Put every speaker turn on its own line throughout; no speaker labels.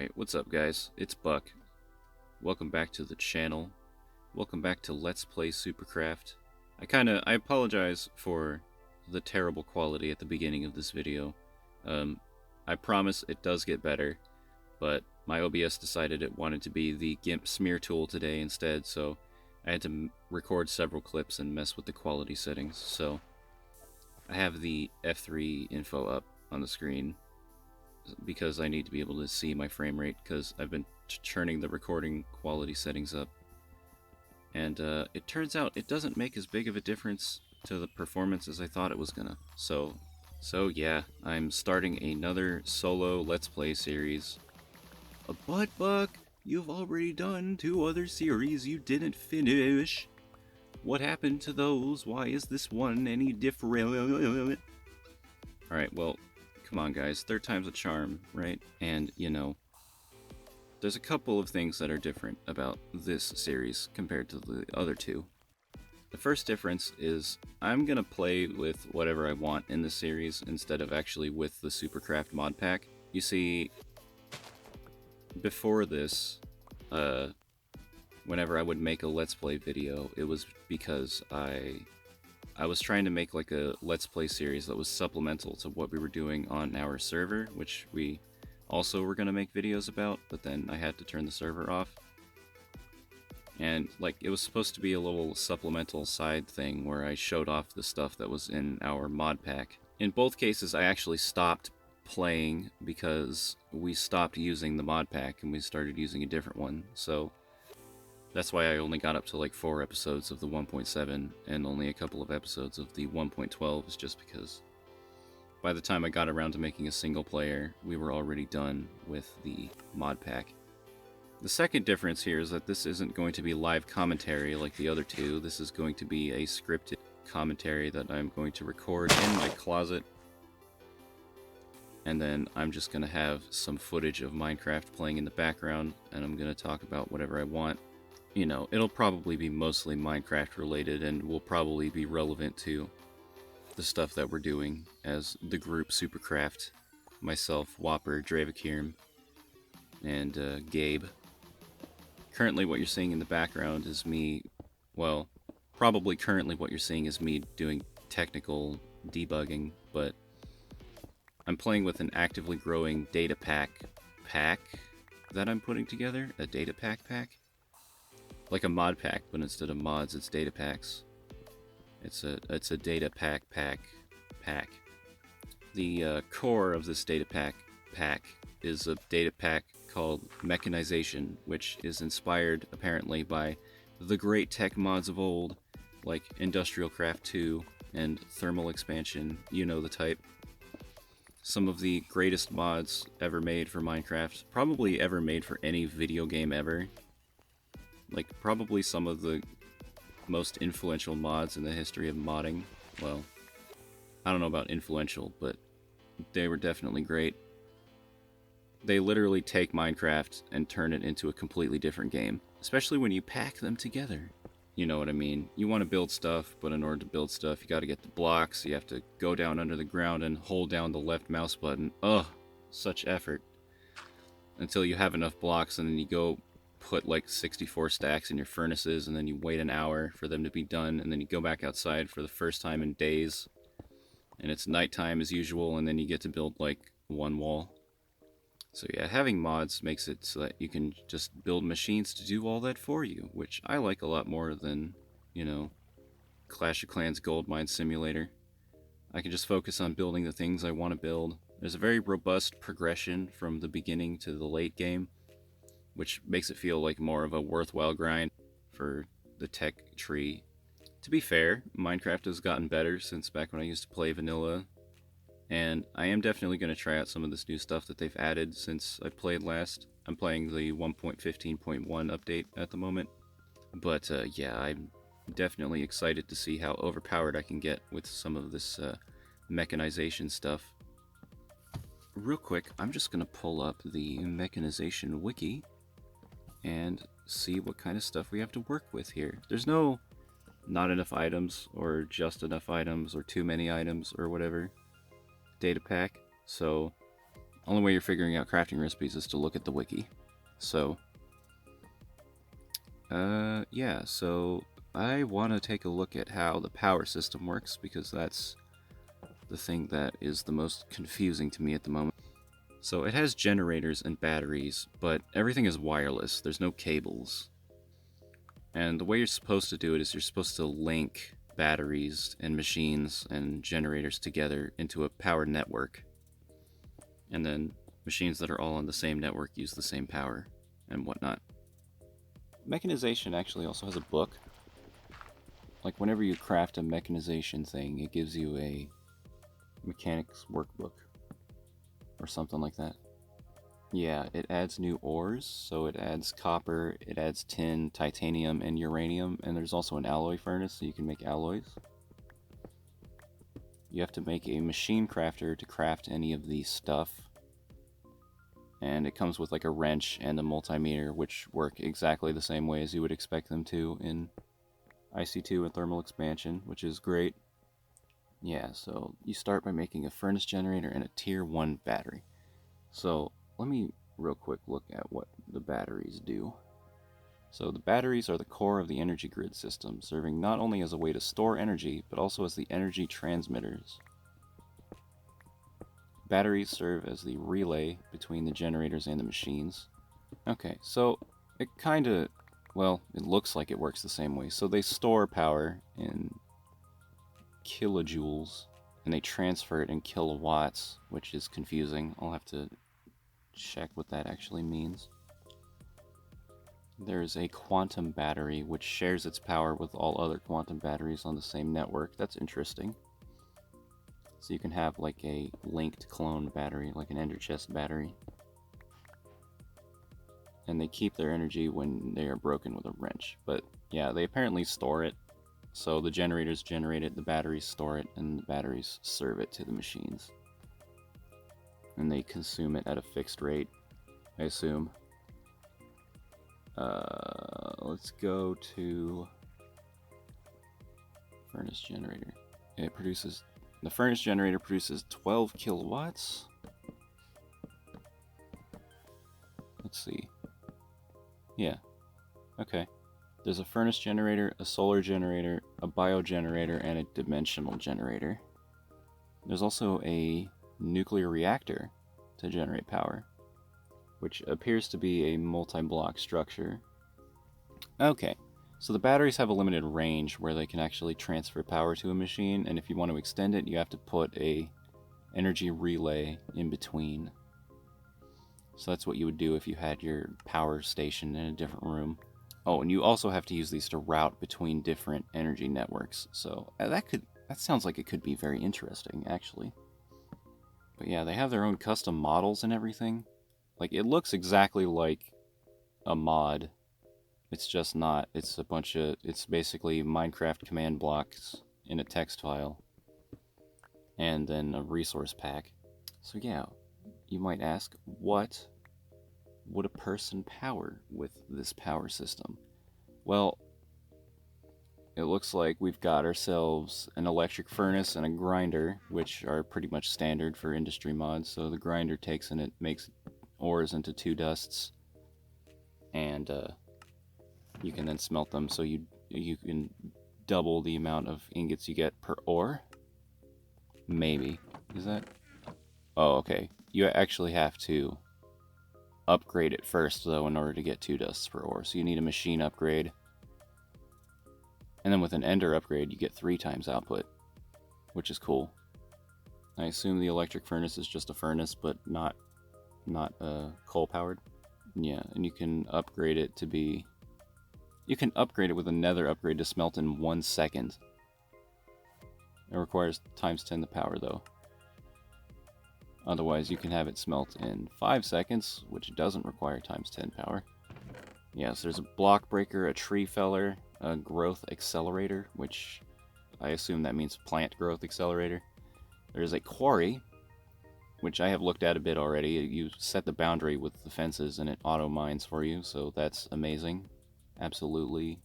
Alright, what's up guys? It's Buck. Welcome back to the channel. Welcome back to Let's Play Supercraft. I apologize for the terrible quality at the beginning of this video. I promise it does get better, but my OBS decided it wanted to be the GIMP smear tool today instead, so I had to record several clips and mess with the quality settings. So I have the F3 info up on the screen because I need to be able to see my frame rate, because I've been churning the recording quality settings up, and it turns out it doesn't make as big of a difference to the performance as I thought it was gonna. So yeah, I'm starting another solo Let's Play series. But Buck, you've already done 2 other series you didn't finish. What happened to those? Why is this one any different? Alright, well, come on guys, 3rd time's a charm, right? And, you know, there's a couple of things that are different about this series compared to the other 2. The first difference is I'm gonna play with whatever I want in this series instead of actually with the Supercraft mod pack. You see, before this, whenever I would make a Let's Play video, it was because I was trying to make like a Let's Play series that was supplemental to what we were doing on our server, which we also were going to make videos about, but then I had to turn the server off. And like, it was supposed to be a little supplemental side thing where I showed off the stuff that was in our mod pack. In both cases, I actually stopped playing because we stopped using the mod pack and we started using a different one. So that's why I only got up to like 4 episodes of the 1.7 and only a couple of episodes of the 1.12, is just because by the time I got around to making a single player, we were already done with the mod pack. The second difference here is that this isn't going to be live commentary like the other 2. This is going to be a scripted commentary that I'm going to record in my closet. And then I'm just going to have some footage of Minecraft playing in the background, and I'm going to talk about whatever I want. You know, it'll probably be mostly Minecraft related and will probably be relevant to the stuff that we're doing as the group Supercraft. Myself, Whopper, Dravakirm, and Gabe. Currently what you're seeing in the background is me, well, probably currently what you're seeing is me doing technical debugging, but I'm playing with an actively growing datapack-pack that I'm putting together, a datapack-pack. Like a mod pack, but instead of mods, it's data packs. It's a datapack-pack. The core of this datapack-pack is a data pack called Mechanization, which is inspired apparently by the great tech mods of old, like Industrial Craft 2 and Thermal Expansion, you know the type. Some of the greatest mods ever made for Minecraft, probably ever made for any video game ever. Like, probably some of the most influential mods in the history of modding. Well, I don't know about influential, but they were definitely great. They literally take Minecraft and turn it into a completely different game, especially when you pack them together. You know what I mean? You want to build stuff, but in order to build stuff, you gotta get the blocks, you have to go down under the ground and hold down the left mouse button. Ugh, such effort. Until you have enough blocks, and then you go put like 64 stacks in your furnaces, and then you wait an hour for them to be done, and then you go back outside for the first time in days, and it's nighttime as usual, and then you get to build like 1 wall. So yeah, having mods makes it so that you can just build machines to do all that for you, which I like a lot more than, you know, Clash of Clans Gold Mine Simulator. I can just focus on building the things I want to build. There's a very robust progression from the beginning to the late game, which makes it feel like more of a worthwhile grind for the tech tree. To be fair, Minecraft has gotten better since back when I used to play vanilla, and I am definitely going to try out some of this new stuff that they've added since I played last. I'm playing the 1.15.1 update at the moment, but yeah, I'm definitely excited to see how overpowered I can get with some of this mechanization stuff. Real quick, I'm just going to pull up the mechanization wiki and see what kind of stuff we have to work with here. There's no not enough items, or just enough items, or too many items, or whatever data pack, so Only way you're figuring out crafting recipes is to look at the wiki. So, yeah, so I want to take a look at how the power system works, because that's the thing that is the most confusing to me at the moment. So it has generators and batteries, but everything is wireless. There's no cables. And the way you're supposed to do it is you're supposed to link batteries and machines and generators together into a power network. And then machines that are all on the same network use the same power and whatnot. Mechanization actually also has a book. Like, whenever you craft a mechanization thing, it gives you a mechanics workbook or something like that. Yeah, it adds new ores, so it adds copper, it adds tin, titanium, and uranium, and there's also an alloy furnace, so you can make alloys. You have to make a machine crafter to craft any of the stuff, and it comes with like a wrench and a multimeter, which work exactly the same way as you would expect them to in IC2 and thermal expansion, which is great. Yeah, so you start by making a furnace generator and a tier 1 battery. So let me real quick look at what the batteries do. So the batteries are the core of the energy grid system, serving not only as a way to store energy, but also as the energy transmitters. Batteries serve as the relay between the generators and the machines. Okay, so it kinda, well, it looks like it works the same way. So they store power in kilojoules, and they transfer it in kilowatts, which is confusing. I'll have to check what that actually means. There's a quantum battery, which shares its power with all other quantum batteries on the same network. That's interesting. So you can have like a linked clone battery, like an ender chest battery. And they keep their energy when they are broken with a wrench. But yeah, they apparently store it. So the generators generate it, the batteries store it, and the batteries serve it to the machines. And they consume it at a fixed rate, I assume. Let's go to furnace generator. The furnace generator produces 12 kilowatts. Let's see. Yeah. Okay. There's a furnace generator, a solar generator, a biogenerator, and a dimensional generator. There's also a nuclear reactor to generate power, which appears to be a multi-block structure. Okay, so the batteries have a limited range where they can actually transfer power to a machine, and if you want to extend it, you have to put a energy relay in between. So that's what you would do if you had your power station in a different room. Oh, and you also have to use these to route between different energy networks. So that sounds like it could be very interesting, actually. But yeah, they have their own custom models and everything. Like, it looks exactly like a mod. It's just not. It's basically Minecraft command blocks in a text file. And then a resource pack. So yeah, you might ask, what would a person power with this power system? Well, it looks like we've got ourselves an electric furnace and a grinder, which are pretty much standard for industry mods. So the grinder takes and it makes ores into 2 dusts, and you can then smelt them, so you can double the amount of ingots you get per ore. Maybe. Is that? Oh, okay. You actually have to upgrade it first, though, in order to get 2 dusts per ore. So you need a machine upgrade. And then with an ender upgrade, you get 3 times output, which is cool. I assume the electric furnace is just a furnace, but not coal-powered. Yeah, and you can upgrade it to be... You can upgrade it with a nether upgrade to smelt in 1 second. It requires times 10 the power, though. Otherwise, you can have it smelt in 5 seconds, which doesn't require times 10 power. Yes, there's a block breaker, a tree feller, a growth accelerator, which I assume that means plant growth accelerator. There's a quarry, which I have looked at a bit already. You set the boundary with the fences and it auto mines for you, so that's amazing. Absolutely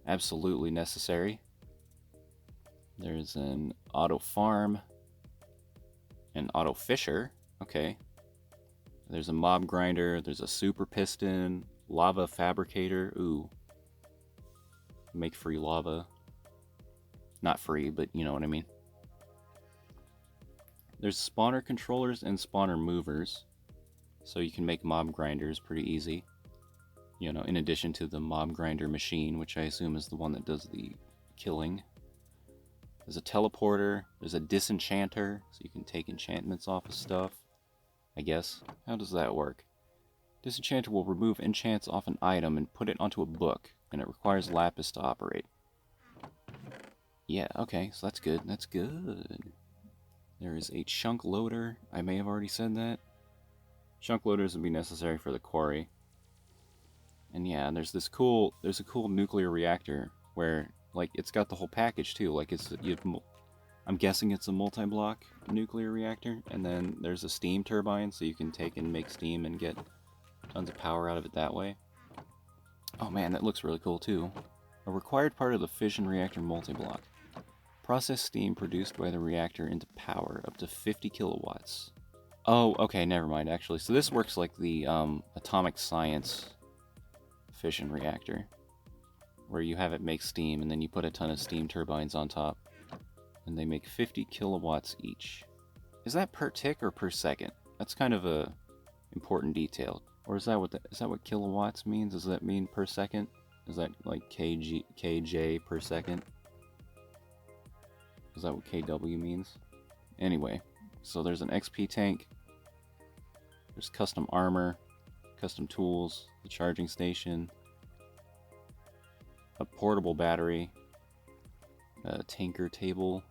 necessary. There's an auto farm, an auto fisher. Okay, There's a mob grinder, there's a super piston, lava fabricator. Ooh. Make free lava. Not free, but you know what I mean. There's spawner controllers and spawner movers. So you can make mob grinders pretty easy. You know, in addition to the mob grinder machine, which I assume is the one that does the killing. There's a teleporter, there's a disenchanter, so you can take enchantments off of stuff, I guess. How does that work? Disenchanter will remove enchants off an item and put it onto a book, and it requires lapis to operate. Yeah, okay, so that's good, that's good. There is a chunk loader, I may have already said that. Chunk loaders would be necessary for the quarry. And yeah, there's a cool nuclear reactor where, like, it's got the whole package too. Like, I'm guessing it's a multi-block nuclear reactor, and then there's a steam turbine, so you can take and make steam and get tons of power out of it that way. Oh man, that looks really cool too. A required part of the fission reactor multi-block. Process steam produced by the reactor into power, up to 50 kilowatts. Oh, okay, never mind, actually. So this works like the atomic science fission reactor, where you have it make steam, and then you put a ton of steam turbines on top, and they make 50 kilowatts each. Is that per tick or per second? That's kind of a important detail. Or is that what kilowatts means? Does that mean per second? Is that like kj per second? Is that what kW means? Anyway, so there's an XP tank. There's custom armor, custom tools, the charging station, a portable battery, a tanker table.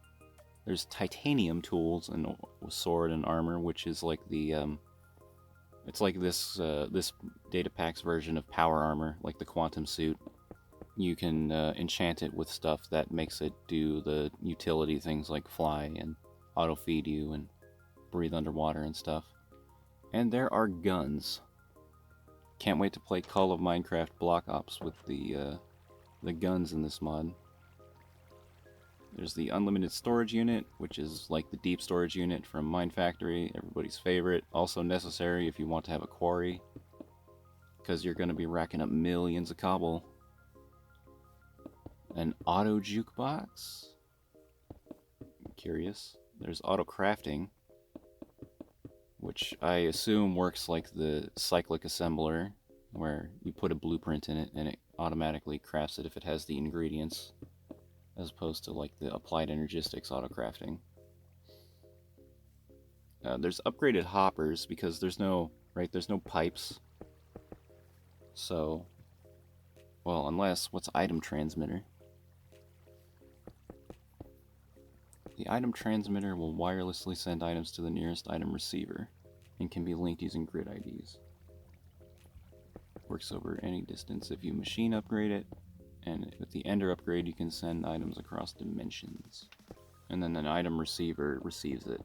There's titanium tools and sword and armor, which is like the it's like this datapack's version of power armor, like the quantum suit. You can enchant it with stuff that makes it do the utility things like fly and auto feed you and breathe underwater and stuff. And there are guns. Can't wait to play Call of Minecraft Block Ops with the guns in this mod. There's the unlimited storage unit, which is like the deep storage unit from Mine Factory, everybody's favorite. Also necessary if you want to have a quarry, because you're going to be racking up millions of cobble. An auto jukebox? I'm curious. There's auto crafting, which I assume works like the cyclic assembler, where you put a blueprint in it and it automatically crafts it if it has the ingredients, as opposed to like the applied energistics auto crafting. There's upgraded hoppers because there's no pipes. So, well, unless, what's item transmitter? The item transmitter will wirelessly send items to the nearest item receiver and can be linked using grid IDs. Works over any distance if you machine upgrade it, and with the Ender upgrade you can send items across dimensions. And then an item receiver receives it.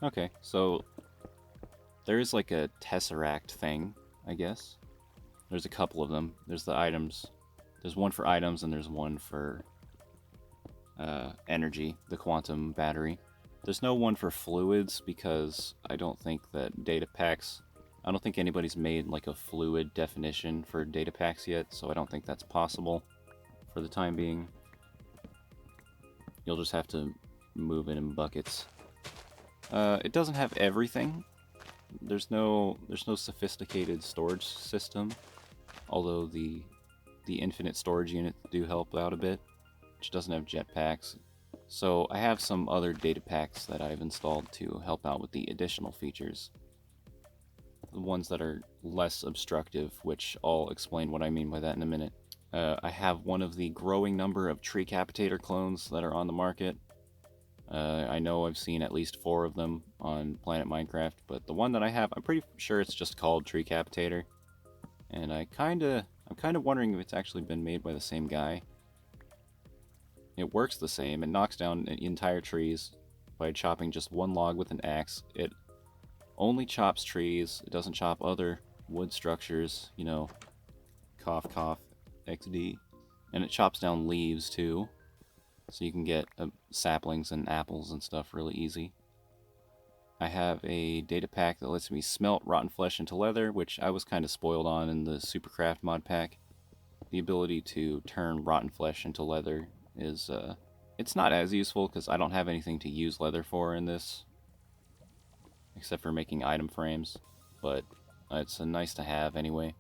Okay, so there is like a Tesseract thing, I guess. There's a couple of them. There's the items. There's one for items and there's one for energy, the quantum battery. There's no one for fluids because I don't think that data packs... I don't think anybody's made like a fluid definition for data packs yet, so I don't think that's possible for the time being. You'll just have to move it in buckets. It doesn't have everything. There's no sophisticated storage system, although the infinite storage units do help out a bit, which doesn't have jetpacks. So I have some other data packs that I've installed to help out with the additional features. The ones that are less obstructive, which I'll explain what I mean by that in a minute. I have one of the growing number of Treecapitator clones that are on the market. I know I've seen at least 4 of them on Planet Minecraft, but the one that I have, I'm pretty sure it's just called Treecapitator. And I'm kind of wondering if it's actually been made by the same guy. It works the same. It knocks down entire trees by chopping just one log with an axe. It only chops trees. It doesn't chop other wood structures, you know, cough cough, XD. And it chops down leaves too, so you can get saplings and apples and stuff really easy. I have a data pack that lets me smelt rotten flesh into leather, which I was kind of spoiled on in the supercraft mod pack. The ability to turn rotten flesh into leather is, it's not as useful because I don't have anything to use leather for in this, except for making item frames, but it's nice to have anyway.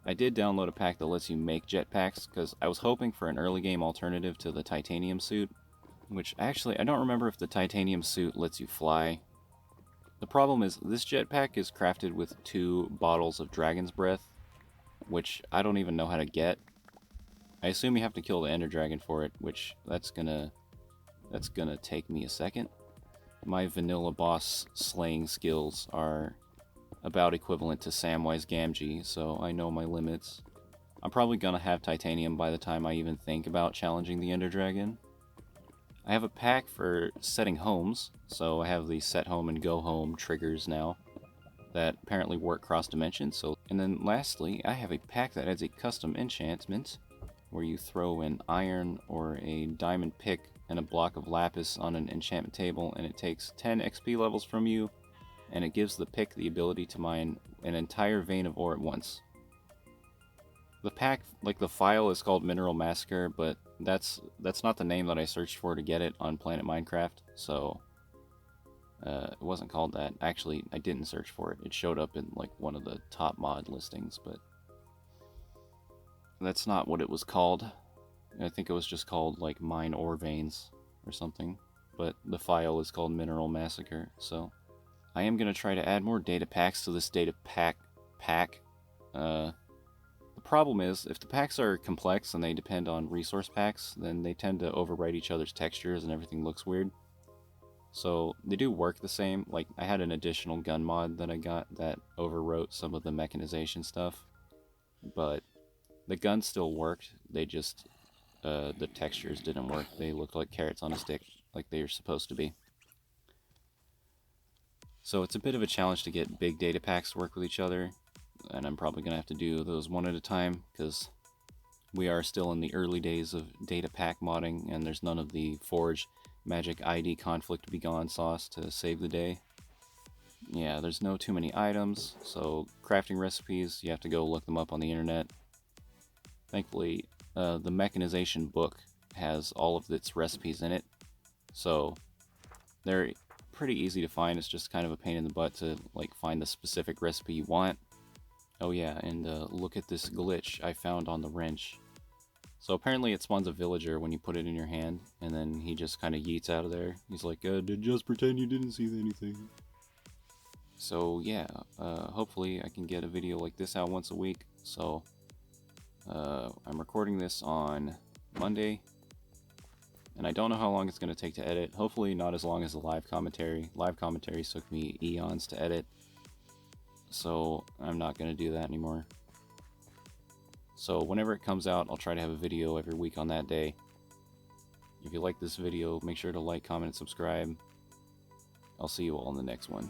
I did download a pack that lets you make jetpacks because I was hoping for an early game alternative to the titanium suit, which actually I don't remember if the titanium suit lets you fly. The problem is this jetpack is crafted with 2 bottles of dragon's breath, which I don't even know how to get. I assume you have to kill the ender dragon for it, which that's gonna take me a second. My vanilla boss slaying skills are about equivalent to Samwise Gamgee, so I know my limits. I'm probably gonna have titanium by the time I even think about challenging the ender dragon. I have a pack for setting homes, so I have the set home and go home triggers now that apparently work cross dimensions. And then lastly, I have a pack that adds a custom enchantment where you throw an iron or a diamond pick and a block of lapis on an enchantment table, and it takes 10 XP levels from you, and it gives the pick the ability to mine an entire vein of ore at once. The pack, like the file, is called Mineral Massacre, but that's not the name that I searched for to get it on Planet Minecraft, so it wasn't called that. Actually, I didn't search for it. It showed up in like one of the top mod listings, but that's not what it was called. I think it was just called like Mine Ore Veins or something, but the file is called Mineral Massacre, so I am going to try to add more data packs to this data pack. The problem is, if the packs are complex and they depend on resource packs, then they tend to overwrite each other's textures and everything looks weird. So they do work the same. Like, I had an additional gun mod that I got that overwrote some of the mechanization stuff, but the guns still worked. They just, the textures didn't work. They looked like carrots on a stick, like they are supposed to be. So it's a bit of a challenge to get big data packs to work with each other, and I'm probably going to have to do those one at a time, because we are still in the early days of data pack modding, and there's none of the Forge Magic ID Conflict Begone sauce to save the day. Yeah, there's no too many items, so crafting recipes, you have to go look them up on the internet. Thankfully, the Mechanization book has all of its recipes in it, so they're pretty easy to find. It's just kind of a pain in the butt to like find the specific recipe you want. Oh yeah, and look at this glitch I found on the wrench. So apparently it spawns a villager when you put it in your hand, and then he just kind of yeets out of there. He's like, just pretend you didn't see anything. So yeah, hopefully I can get a video like this out once a week. So I'm recording this on Monday, and I don't know how long it's going to take to edit. Hopefully not as long as the live commentary. Live commentaries took me eons to edit, so I'm not going to do that anymore. So whenever it comes out, I'll try to have a video every week on that day. If you like this video, make sure to like, comment, and subscribe. I'll see you all in the next one.